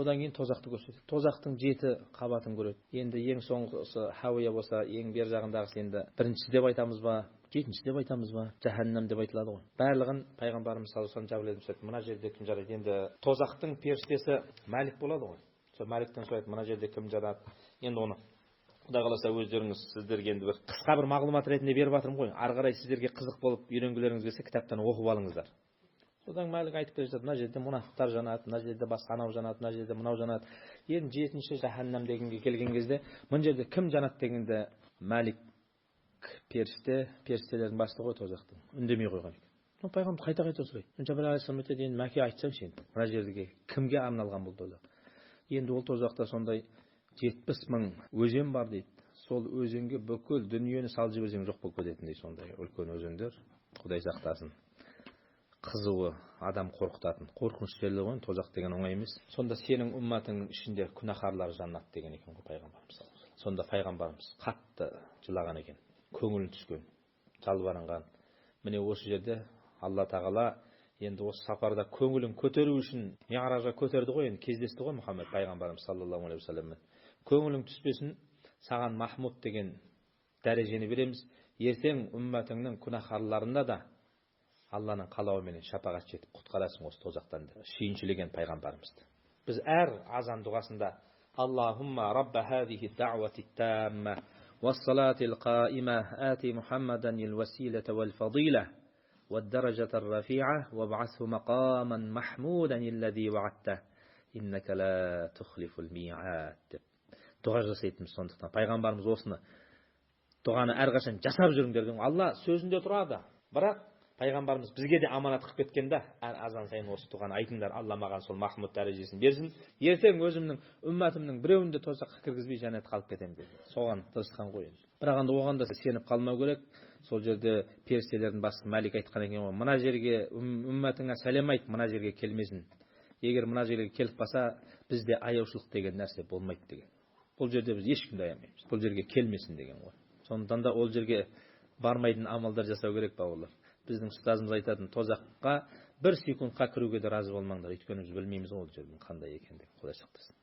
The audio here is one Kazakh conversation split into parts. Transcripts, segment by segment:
Одан кейін тозақты көрсетеді. Тозақтың 7 қабатын көреді. Енді ең соңғысы Хауия болса, ең бер жағындағысы енді біріншісі деп айтамыз ба, жетінші деп айтамыз ба, жаһаннам деп айтылады ғой. Барлығын пайғамбарымыз саллаллаху алейхи вассалам жабылып мына жерде кім жарайды? Енді тозақтың періштесі Мәлик болады ғой. Сол Мәликтен сұрайды, мына жерде кім жарады? Енді оны Құдай қаласа өздеріңіз сіздерге енді бір қысқа бір мағлұмат ретінде беріп жатырмын ғой. Ары қарай сіздерге қызық болып үйренгілеріңіз келсе, кітаптан оқып алыңыздар. Содан Мәлик айтып келе жатады, мына жерде мұнафықтар жанады, мына жерде басқа анау жанады, мына жерде мынау жанады. Енді 7-ші жаһаннам дегенге келген кезде, мына жерде кім жанады дегенде Мәлик періштелердің бастығы ғой тозақтың. Үндемей қойған екен. Пайғамбар қайта сұрайды. Жабраил алейхиссалам айтады, енді мәке айтсаңшы енді, мына жерге кімге арналған бұл тозақ? Енді ол тозақта сондай 70 мың өзен бар дейді. Сол өзенге бүкіл дүниені салжып өзен жоқ болып кететіндей сондай үлкен өзендер. Құдай сақтасын. Қызуы адам қорқытатын. Қорқынышты жерлер ғой, тозақ деген оңай емес. Сонда сенің умматыңның ішінде күнәһарлар жаннат деген екен ғой пайғамбарымыз. Сонда пайғамбарымыз қатты жылаған екен. Көңілі түскен, жалбарынған. Міне осы жерде Алла тағала енді осы сапарда көңілін көтеру үшін Миъражға көтерді ғой, енді кездесті ғой Мұхаммед пайғамбарымыз саллаллаху алейхи вассаламмен. Көңілің түспесін, саған Махмуд деген дәрежені береміз. Ертең умматыңның күнәһарларында да Алланың қалауымен шапағат жетіп құтқарасың осы тозақтан деп шүйіншілеген пайғамбарымызды. Біз әр азан дұғасында Аллахумма рабба хазихи даъвати тамма вассалатил қаима ати Мухаммадан ил василата вал фадила والدرجة الرفيعة وابعثه مقاما محمودا الذي وعدته إنك لا تخلف الميعاد. Дұға жасайтынбыз сондықтан. Пайғамбарымыз осыны дұғаны әрқашан жасап жүріңдер деген. Алла сөзінде тұрады. Бірақ пайғамбарымыз бізге де аманат қылып кеткен да, әр азан сайын осы дұғаны айтыңдар. Алла маған сол Махмуд дәрежесін берсін. Ертең өзімнің умматымның біреуін де тозаққа кіргізбей жәннатқа алып кетемін дейді. Соған тырысқан ғой енді. Бірақ енді оған да сеніп қалмау керек. Сол жерде періштелердің бастығы Мәлик айтқан екен ғой, мына жерге умматыңа сәлем айт, мына жерге келмесін. Егер мына жерге келіп қалса, бізде аяушылық деген нәрсе болмайды деген. Бұл жерде біз ешкімді аямаймыз. Бұл жерге келмесін деген ғой. Сондықтан да ол жерге бармайтын амалдар жасау керек бауырлар. Біздің ұстазымыз айтатын, тозаққа бір секундқа кіруге де разы болмаңдар. Өйткені біз білмейміз ол жердің қандай екендігін. Құдай сақтасын.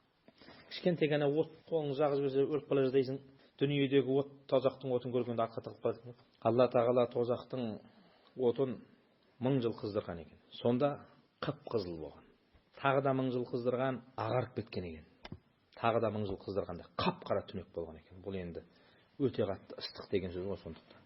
Кішкентай ғана от қолың жағып жіберсе өліп қала жаздайсың. Дүниедегі от, тозақтың отын көргенде артқа тығылып қалады. Алла тағала тозақтың отын 1000 жыл қыздырған екен. Сонда қып-қызыл болған. Тағы да 1000 жыл қыздырған, ағарып кеткен екен. Тағы да 1000 жыл қыздырғанда қап-қара түнек болған екен. Бұл енді өте қатты ыстық деген сөз ғой сондықтан.